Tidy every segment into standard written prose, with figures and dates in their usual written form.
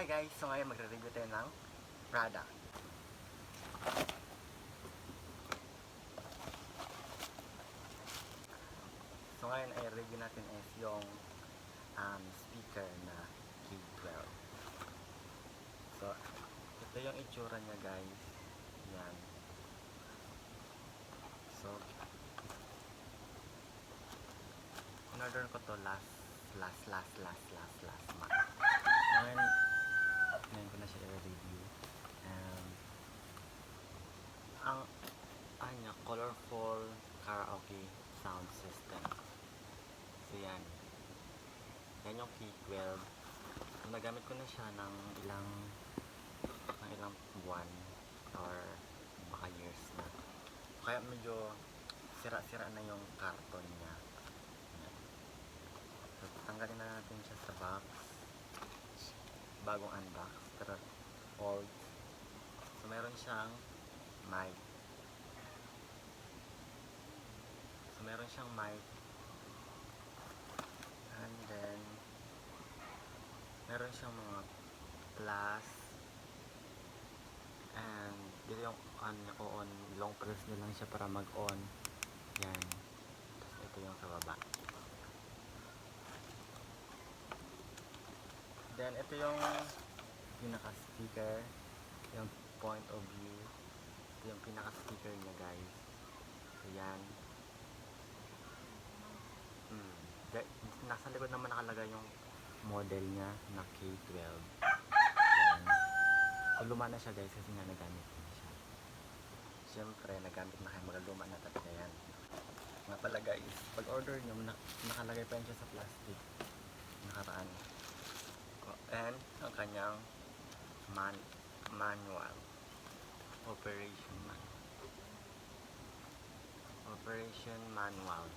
Hi guys! So ngayon magre-review tayo ng product. So ngayon ay review natin is yung speaker na K12. So ito yung itsura niya guys. Yan. So in-order ko to last month. Ngayon ko na siya i-review. Ang niya, colorful karaoke sound system. So yan. Yan yung K12. Nagamit ko na siya ng ilang buwan or baka years na. Kaya medyo sira-sira na yung karton niya. Yan. So tanggalin na natin siya sa box. Bagong unbox. Pero old. So meron siyang mic. And then meron siyang mga plus, and dito yung on, long press nyo lang siya para mag-on. Yan. Tapos ito yung sa baba. Then ito yung pinaka-speaker, yung point of view. Ito yung pinaka-speaker niya guys. So yan. Nasa likod naman nakalagay yung model niya na K12. Yan. So luma na siya guys kasi nga nagamit ko na siya. Siyempre nagamit na kayo, magaluma na talaga yan. Nga pala guys, pag order nyo nakalagay pa yun siya sa plastic nakaraan. And ang kanyang manual, operation manual.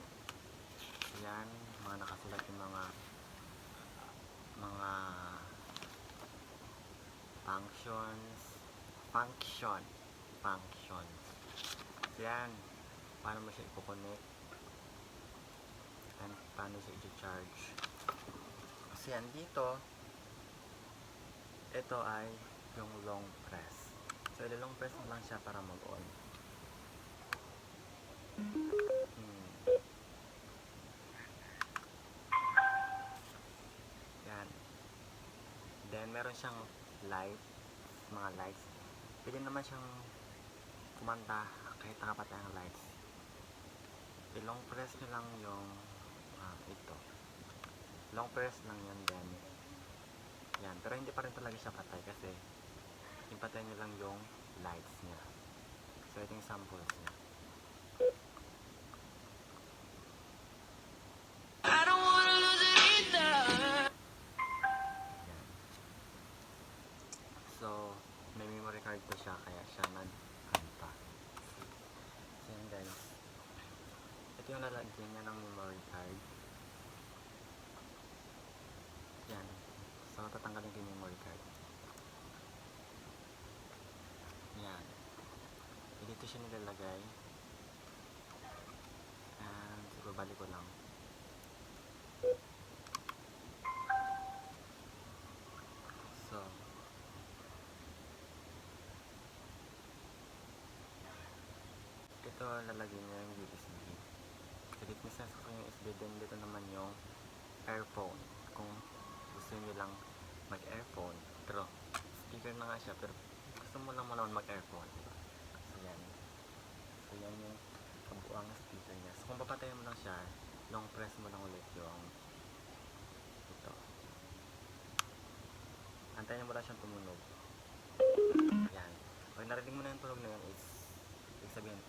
Yan, mga nakasulat yung mga functions. Yan, paano mo siya i-connect and paano siya i-charge. Kasi yan dito, ito ay yung long press. So ilong press mo lang siya para mag-on. Yan. Then meron siyang mga lights. Pwede naman siyang kumanta kahit nakapatay ang lights. Ilong press nyo lang yung ito. Long press lang yan, then yan. Pero hindi pa rin talaga siya patay kasi ipatay nyo lang yung lights niya. So ito yung samples niya. So, may memory card to siya, kaya siya nagkanta. So, yun guys. Ito yung lalagyan niya ng memory card. Yan. So, tatanggalin ko yung memory card. Yan. Dito siya nilalagay. And, ibabalik ko lang. So, ito lalagyan niya yung USB. So dito misas ko yung USB, then dito naman yung earphone. Kung gusto nyo lang mag-earphone, pero speaker na nga siya, pero gusto mo lang naman mag-earphone. So yan. So yan yung kabuang speaker niya. So kung papatayin mo lang siya, long press mo lang ulit yung ito. Antayin mo lang siyang tumunog. Yan. Pag narinig mo na yung tunog na yun, ibig sabihin,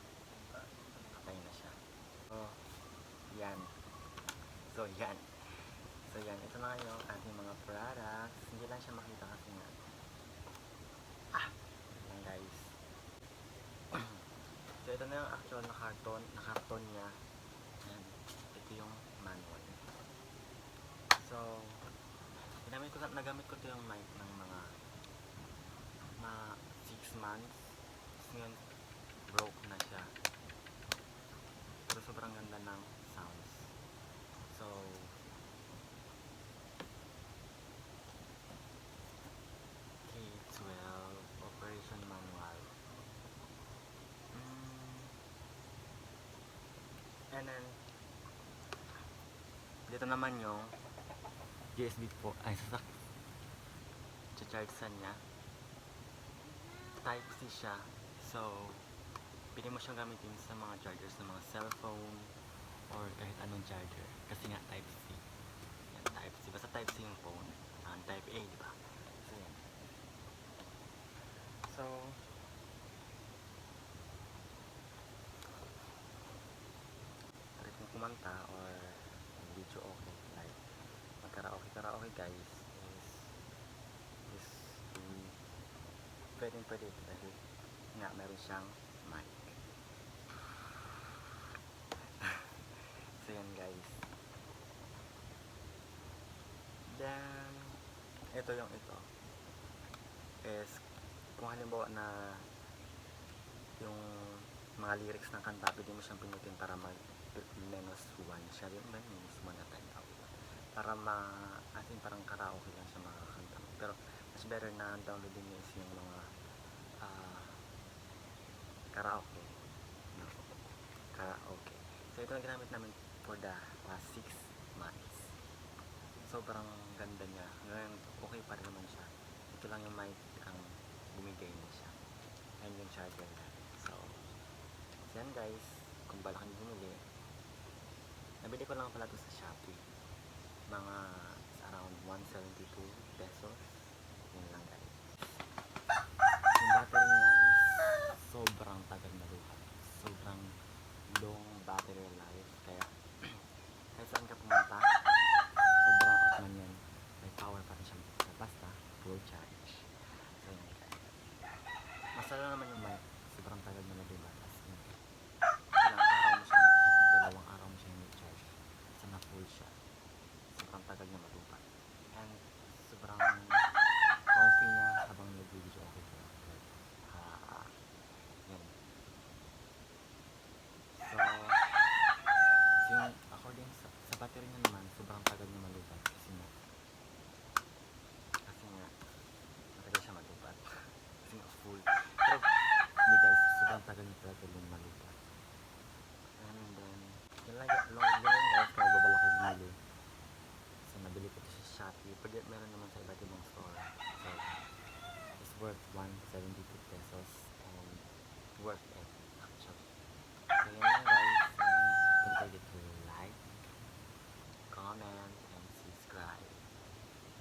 patay na siya. So, yan. So, yan. Ito na nga yung ating mga products. Hindi lang siya makita kasi nga. Yan guys. So, ito na yung actual na karton niya. Yan. Ito yung manual. So, nagamit ko ito yung mic ng mga 6 months. Ngayon, broke na siya. Pero sobrang ganda ng sounds. So, And then, dito naman yung USB po, ay charge sa niya. Type C siya. So, pili mo siyang gamitin sa mga chargers ng mga cellphone or kahit anong charger. Kasi nga Type C. Yan, Type C. Basta Type C yung phone. Type A, di ba? So, yan. So, try kong kumanta or video okay. Like, magkaraoke guys is pwedeng pwede dahil nga meron siyang mic. So yan guys. Then ito is kung halimbawa na yung mga lyrics ng kanta pwede mo siyang pinutin para mag -1 siya rin ba -1 na time out para as in parang karaoke lang siya makakanta mo. Pero mas better na downloadin niyo is yung mga karaoke, no? Karaoke. So ito ang ginamit namin for the last 6 months. Sobrang ganda niya. Ngayon, okay pa rin naman siya. Ito lang yung mic ang bumigay na siya. And yung charger niya. So yan guys. Kung balak niyo bumili, nabili ko lang pala ito sa Shopee. Mga around 172 pesos. Yun lang guys. Yung battery niya is sobrang tagal maluhat. Sobrang long battery life. Kaya kahit saan ka pumunta, sobrang out man yan, may power pa rin siya. Basta full charge. So yun guys. Masala naman yung mic. Sobrang tagal na nalubat. As in, dalawang araw mo siyang charge. Kasi na full siya. Sobrang tagal niya malubat. And sobrang comfy niya habang nag-video okay ka. Yan. So yung according sa battery niya naman, sobrang tagal niya malubat. Kasi nga matagal siya malubat. Kasi nga full. Pero hindi guys, sobrang tagal niya talaga malubat. And then yun lang guys, kaya babalaki bumili. So nabili ko ito sa Shopee. Pwede meron naman sa iba't ibang store. So it's worth 172 pesos and worth it.